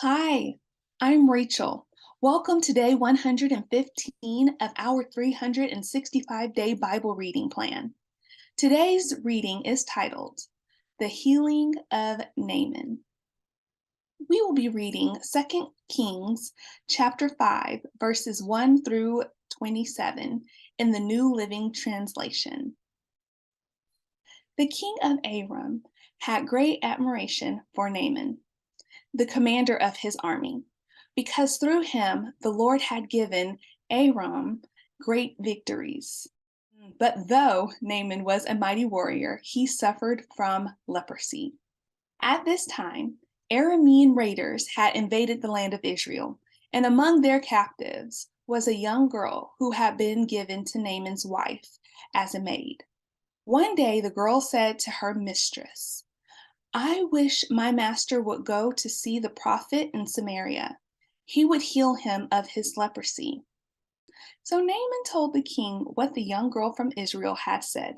Hi, I'm Rachel. Welcome to day 115 of our 365-day Bible reading plan. Today's reading is titled, The Healing of Naaman. We will be reading 2 Kings chapter 5, verses 1 through 27 in the New Living Translation. The king of Aram had great admiration for Naaman, the commander of his army, because through him the Lord had given Aram great victories. But though Naaman was a mighty warrior, he suffered from leprosy. At this time, Aramean raiders had invaded the land of Israel, and among their captives was a young girl who had been given to Naaman's wife as a maid. One day the girl said to her mistress, I wish my master would go to see the prophet in Samaria. He would heal him of his leprosy. So Naaman told the king what the young girl from Israel had said.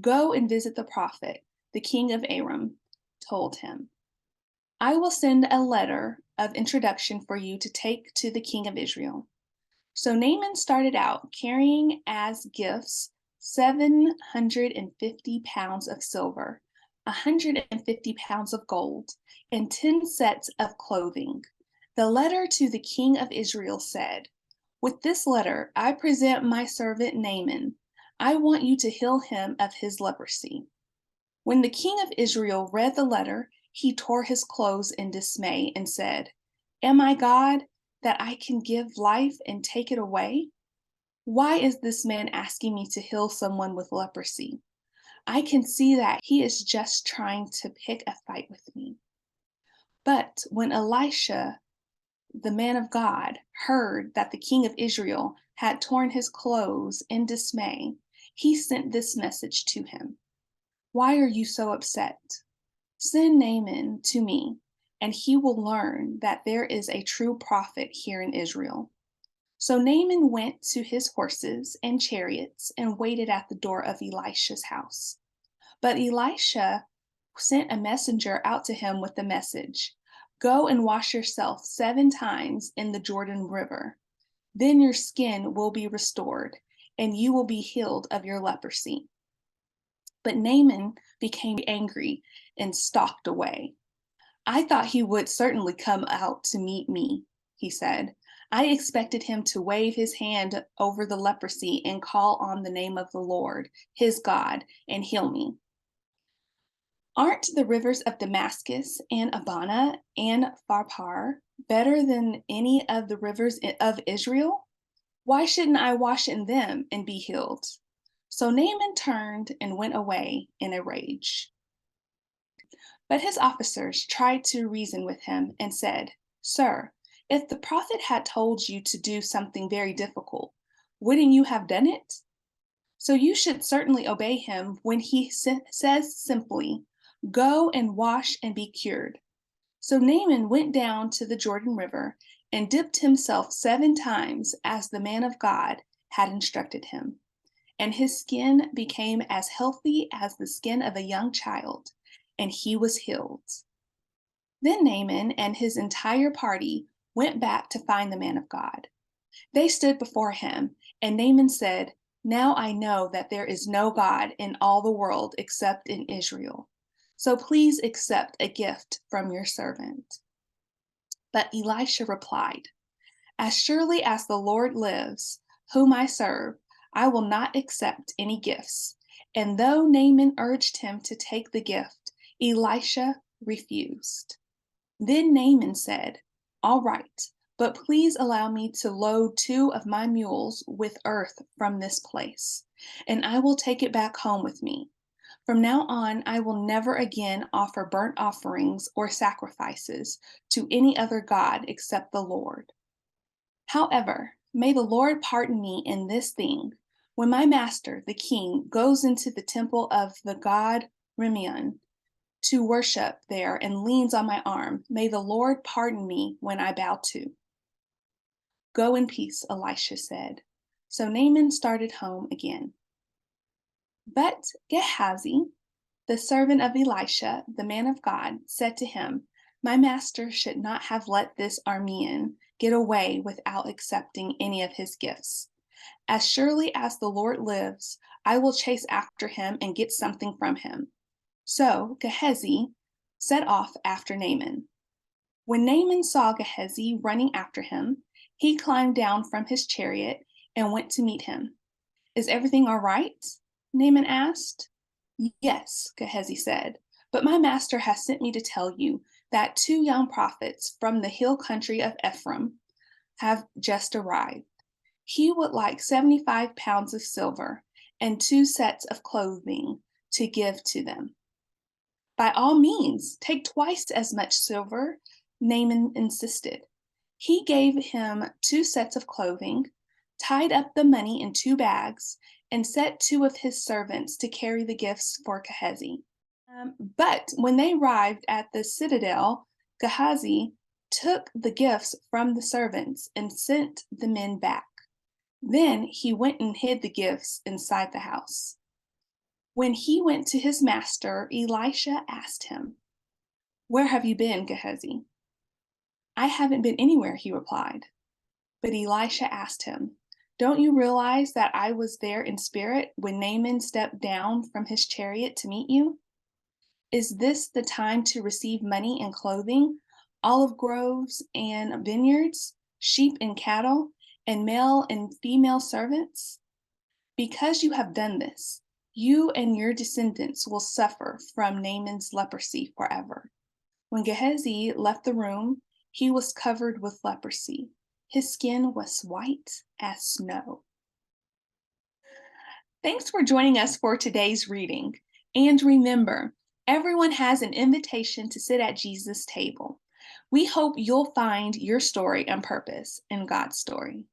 Go and visit the prophet, the king of Aram told him. I will send a letter of introduction for you to take to the king of Israel. So Naaman started out carrying as gifts 750 pounds of silver, 150 pounds of gold, and 10 sets of clothing. The letter to the king of Israel said, With this letter I present my servant Naaman. I want you to heal him of his leprosy. When the king of Israel read the letter, he tore his clothes in dismay and said, Am I God that I can give life and take it away? Why is this man asking me to heal someone with leprosy? I can see that he is just trying to pick a fight with me. But when Elisha, the man of God, heard that the king of Israel had torn his clothes in dismay, he sent this message to him. Why are you so upset? Send Naaman to me, and he will learn that there is a true prophet here in Israel. So Naaman went to his horses and chariots and waited at the door of Elisha's house. But Elisha sent a messenger out to him with the message, Go and wash yourself 7 times in the Jordan River. Then your skin will be restored, and you will be healed of your leprosy. But Naaman became angry and stalked away. I thought he would certainly come out to meet me, he said. I expected him to wave his hand over the leprosy and call on the name of the Lord, his God, and heal me. Aren't the rivers of Damascus and Abana and Pharpar better than any of the rivers of Israel? Why shouldn't I wash in them and be healed? So Naaman turned and went away in a rage. But his officers tried to reason with him and said, Sir, if the prophet had told you to do something very difficult, wouldn't you have done it? So you should certainly obey him when he says simply, Go and wash and be cured. So Naaman went down to the Jordan River and dipped himself 7 times as the man of God had instructed him. And his skin became as healthy as the skin of a young child, and he was healed. Then Naaman and his entire party went back to find the man of God. They stood before him, and Naaman said, Now I know that there is no God in all the world except in Israel. So please accept a gift from your servant. But Elisha replied, As surely as the Lord lives, whom I serve, I will not accept any gifts. And though Naaman urged him to take the gift, Elisha refused. Then Naaman said, All right, but please allow me to load 2 of my mules with earth from this place, and I will take it back home with me. From now on, I will never again offer burnt offerings or sacrifices to any other god except the Lord. However, may the Lord pardon me in this thing. When my master, the king, goes into the temple of the god Rimmon to worship there and leans on my arm, may the Lord pardon me when I bow to. Go in peace, Elisha said. So Naaman started home again. But Gehazi, the servant of Elisha, the man of God, said to him, My master should not have let this Aramean get away without accepting any of his gifts. As surely as the Lord lives, I will chase after him and get something from him." So Gehazi set off after Naaman. When Naaman saw Gehazi running after him, he climbed down from his chariot and went to meet him. "Is everything all right?" Naaman asked. "Yes," Gehazi said, "but my master has sent me to tell you that two young prophets from the hill country of Ephraim have just arrived. He would like 75 pounds of silver and 2 sets of clothing to give to them." "By all means, take twice as much silver," Naaman insisted. He gave him 2 sets of clothing, tied up the money in 2 bags, and set 2 of his servants to carry the gifts for Gehazi. But when they arrived at the citadel, Gehazi took the gifts from the servants and sent the men back. Then he went and hid the gifts inside the house. When he went to his master, Elisha asked him, "Where have you been, Gehazi?" "I haven't been anywhere," he replied. But Elisha asked him, "Don't you realize that I was there in spirit when Naaman stepped down from his chariot to meet you? Is this the time to receive money and clothing, olive groves and vineyards, sheep and cattle, and male and female servants? Because you have done this, you and your descendants will suffer from Naaman's leprosy forever." When Gehazi left the room, he was covered with leprosy. His skin was white as snow. Thanks for joining us for today's reading. And remember, everyone has an invitation to sit at Jesus' table. We hope you'll find your story and purpose in God's story.